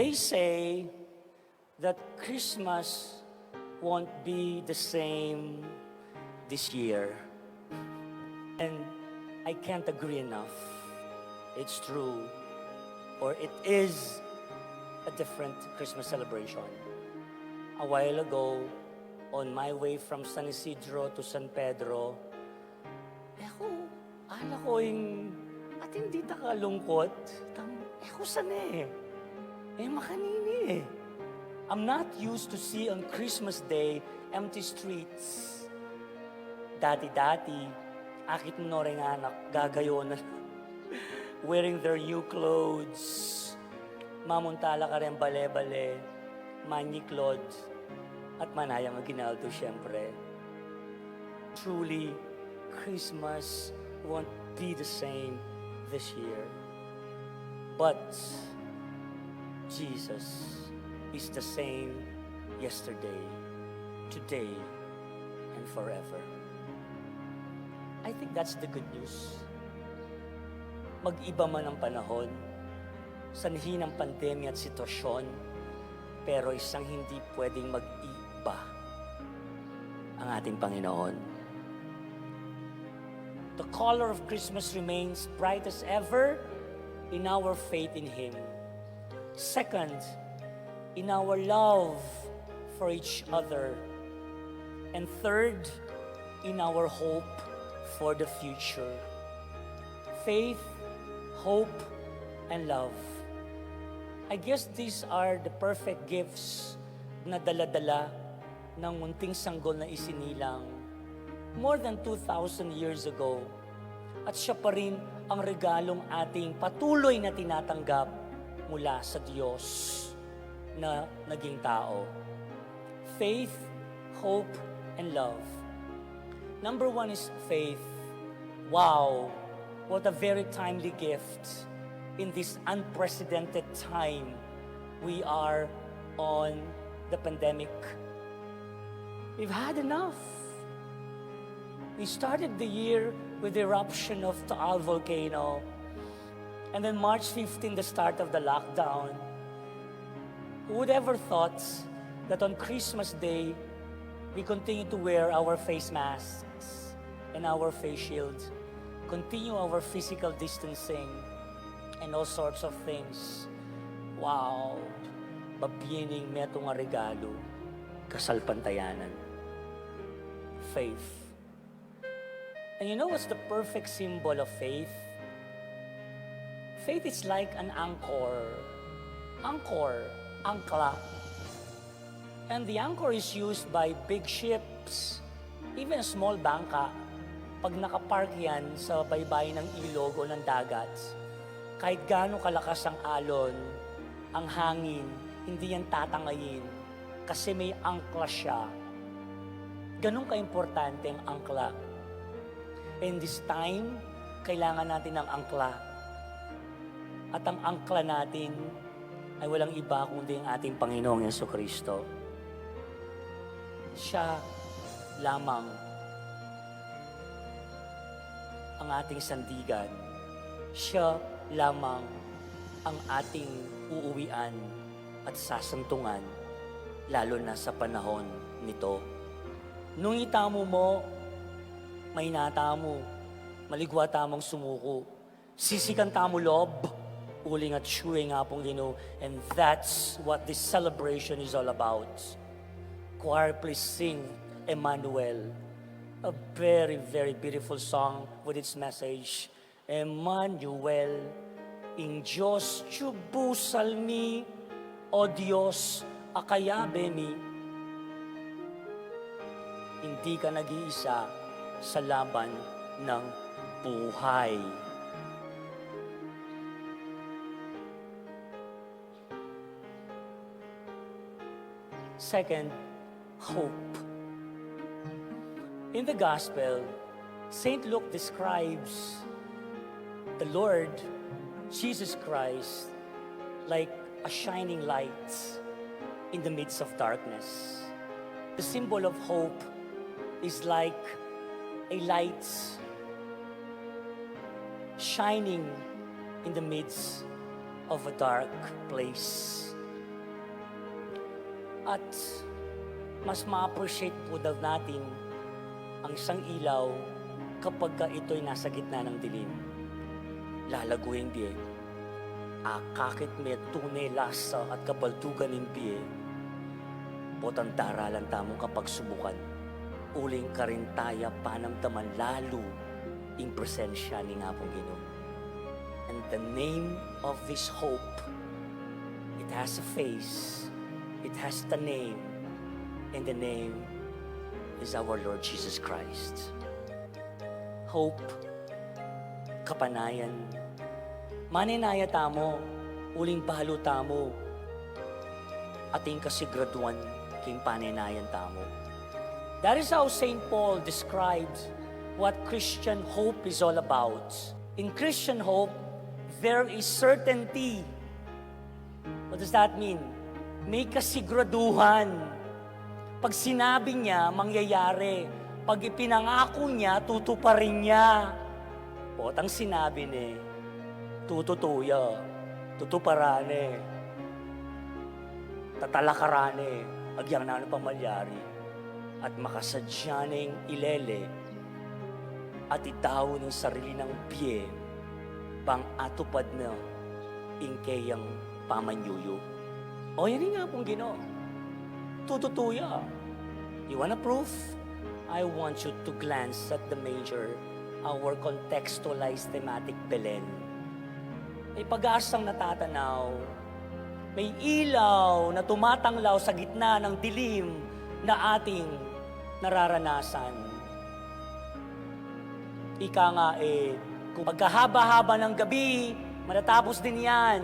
They say that Christmas won't be the same this year. And I can't agree enough. It's true, or it is a different Christmas celebration. A while ago, on my way from San Isidro to San Pedro, ala ko yung, at hindi takalungkot, ko sana makanini I'm not used to see on Christmas Day empty streets. Dati-dati, akit mo rin anak, gagayo na wearing their new clothes. Mamuntala ka rin bale-bale, manyiklod, at manayang maginaldo siyempre. Truly, Christmas won't be the same this year. But Jesus is the same yesterday, today, and forever. I think that's the good news. Mag-iba man ang panahon, sanhi ng pandemya at sitwasyon, pero isang hindi pwedeng mag-iba ang ating Panginoon. The color of Christmas remains bright as ever in our faith in Him. Second, in our love for each other. And third, in our hope for the future. Faith, hope, and love. I guess these are the perfect gifts na dala-dala ng munting sanggol na isinilang more than 2,000 years ago. At siya pa rin ang regalong ating patuloy na tinatanggap mula sa Diyos na naging tao. Faith, hope, and love. Number one is faith. Wow, what a very timely gift in this unprecedented time we are on the pandemic. We've had enough. We started the year with the eruption of Taal volcano, and then March 15, the start of the lockdown. Who would ever thought that on Christmas Day, we continue to wear our face masks and our face shields, continue our physical distancing, and all sorts of things. Wow! Babiyaning meto nga regalo, kasalpantayanan. Faith. And you know what's the perfect symbol of faith? Faith is like an anchor. Ankla. And the anchor is used by big ships, even a small bangka. Pag nakapark yan sa baybayin ng ilog o ng dagat, kahit gaano kalakas ang alon, ang hangin, hindi yan tatangayin kasi may angkla siya. Ganun ka-importante ang angkla. In this time, kailangan natin ng angkla. At ang angkla natin ay walang iba kundi ang ating Panginoong Jesucristo. Siya lamang ang ating sandigan. Siya lamang ang ating uuwian at sasantungan, lalo na sa panahon nito. Nung itamo mo, may natamo, maligwa tamang sumuko. Sisikan tamo lob, uling at chewing apong lino. And that's what this celebration is all about. Choir, please sing Emmanuel. A very, very beautiful song with its message. Emmanuel, in Diyos tubusal mi, o Diyos akayabe mi. Hindi ka nag-iisa sa laban ng buhay. Second, hope. In the Gospel, St. Luke describes the Lord, Jesus Christ, like a shining light in the midst of darkness. The symbol of hope is like a light shining in the midst of a dark place. At mas ma-appreciate po daw natin ang isang ilaw kapag ito'y nasa gitna ng dilim. Lalaguin di akakit me tunay lasa at kabaltugan ng biye. Potang daralan tamong kapag subukan. Uling ka rin taya panamtaman lalo in presensya ni nga pong Ginoo. And the name of this hope, it has a face, it has the name, and the name is our Lord Jesus Christ. Hope, kapanayan, maninaya tamo, uling bahalo tamo, ating kasigraduan, king paninayan tamo. That is how St. Paul describes what Christian hope is all about. In Christian hope, there is certainty. What does that mean? May kasiguraduhan. Pag sinabi niya, mangyayari. Pag ipinangako niya, tutuparin niya. Potang sinabi ni, tututuya, tutuparane, tatalakarane, agyang na pamalyari, at makasadyaning ilele, at itaw ng sarili ng biye, pang atupad na ingkayang pamanyuyo. O yan nga pong Ginoo. Tututuya. You wanna proof? I want you to glance at the major, our contextualized thematic Belen. May pag-asang natatanaw, may ilaw na tumatanglaw sa gitna ng dilim na ating nararanasan. Ika nga kung pagkahaba-haba ng gabi, matatapos din yan.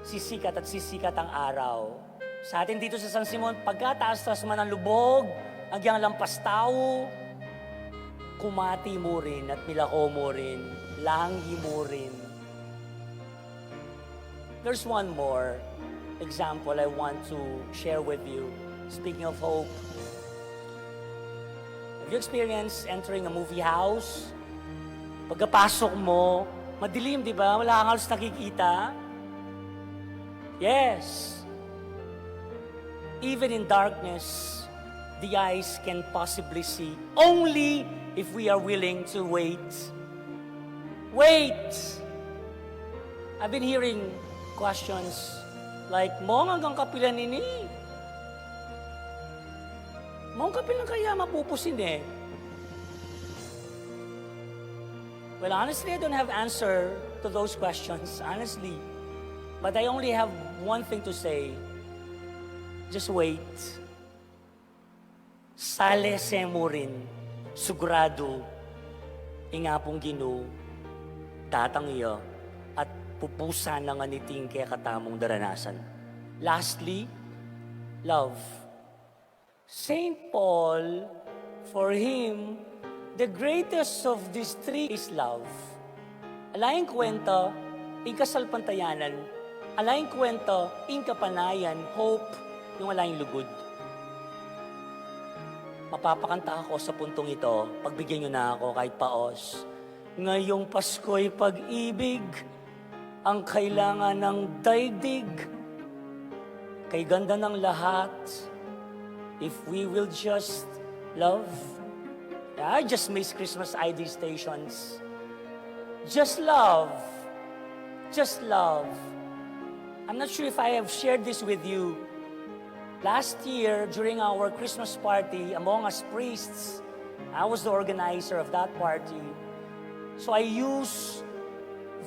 Sisikat at sisikat ang araw. Sa atin dito sa San Simon, pagkataas-taas man ang lubog, agyang lampas tao, kumati mo rin at milako mo rin, langgi mo rin. There's one more example I want to share with you. Speaking of hope, have you experienced entering a movie house? Pagkapasok mo, madilim, di ba? Wala kang halos nakikita. Yes. Even in darkness, the eyes can possibly see only if we are willing to wait. Wait! I've been hearing questions like, Mong, hanggang kapilan nini? Mong, kapilan kaya mapupusin eh? Well, honestly, I don't have answer to those questions, honestly. But I only have one thing to say. Just wait. Sale se mo rin, sugurado, ingapong Ginoo, tatang iyo, at pupusa na nga niting kaya katamong daranasan. Lastly, love. St. Paul, for him, the greatest of these three is love. Alayang kwenta, ing kasalpantayanan. Alayang kwenta, ing kapanayan, hope, yung alayang lugod. Mapapakanta ako sa puntong ito, pagbigyan nyo na ako kahit paos. Ngayong Pasko'y pag-ibig, ang kailangan ng daigdig. Kay ganda ng lahat, if we will just love. I just miss Christmas ID stations. Just love. Just love. I'm not sure if I have shared this with you. Last year, during our Christmas party, among us priests, I was the organizer of that party. So I use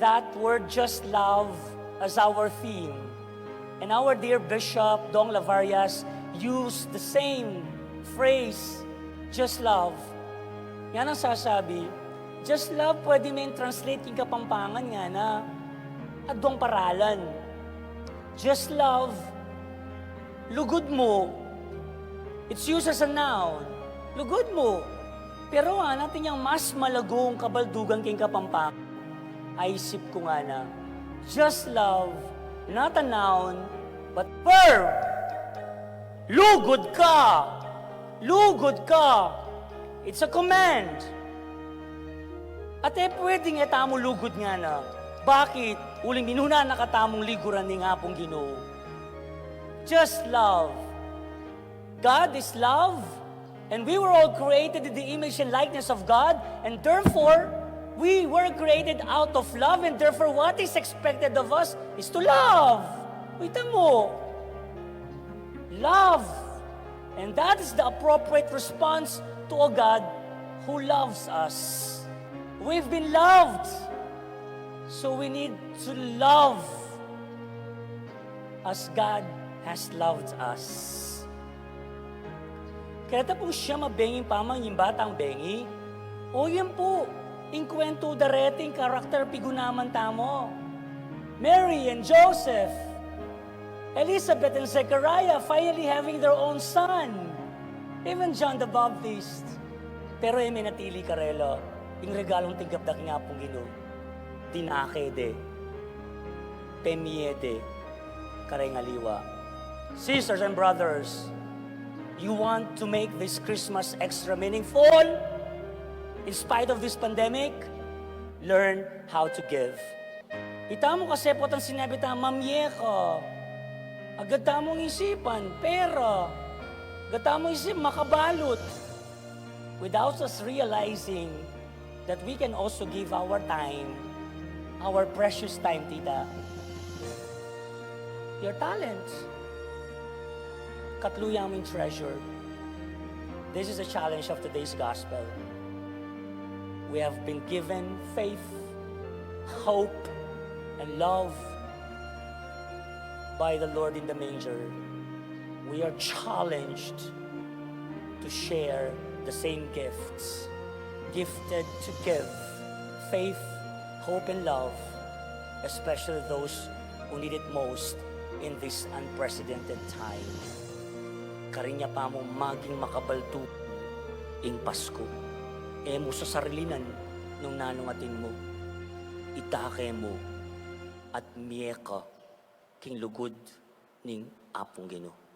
that word, just love, as our theme. And our dear Bishop, Dong Lavarias, used the same phrase, just love. Yan ang sasabi, just love, pwede may translate yung Kapampangan nga na adwang paralan. Just love, lugod mo. It's used as a noun. Lugod mo. Pero natin yung mas malagong kabaldugan kayong Kapampangan. Ay isip ko nga na, just love, not a noun, but verb. Lugod ka. Lugod ka. It's a command. At pwede nga tamo lugod nga na. Bakit? Uling minuna nakatamong liguran ni nga pong Ginoo. Just love. God is love, and we were all created in the image and likeness of God, and therefore, we were created out of love, and therefore, what is expected of us is to love. Kita mo. Love. And that is the appropriate response to a God who loves us. We've been loved. So we need to love as God has loved us. Kaya po siya mabenging pamang yung batang bengi. O yan po, inkwento dareting karakter pigunaman tamo. Mary and Joseph, Elizabeth and Zechariah finally having their own son. Even John the Baptist. Pero may natili karelo, yung regalong tigapdak nga pong Ginoo. Dinake de, pemiede, karengaliwa. Sisters and brothers, you want to make this Christmas extra meaningful? In spite of this pandemic, learn how to give. Itamo kasi po ang sinabi ta, mamye ka. Agad tamong isipan, pera. Agad tamong isip, makabalot. Without us realizing that we can also give our time, our precious time, tita. Your talents. Katluyaming treasure. This is a challenge of today's gospel. We have been given faith, hope, and love by the Lord in the manger. We are challenged to share the same gifts, gifted to give faith, hope, and love, especially those who need it most in this unprecedented time. Karinya pa mo maging makabalto ing Pasko. Mo sa sarilinan nung nanungatin mo, itake mo at miyeka king lugod ning apong Ginoo.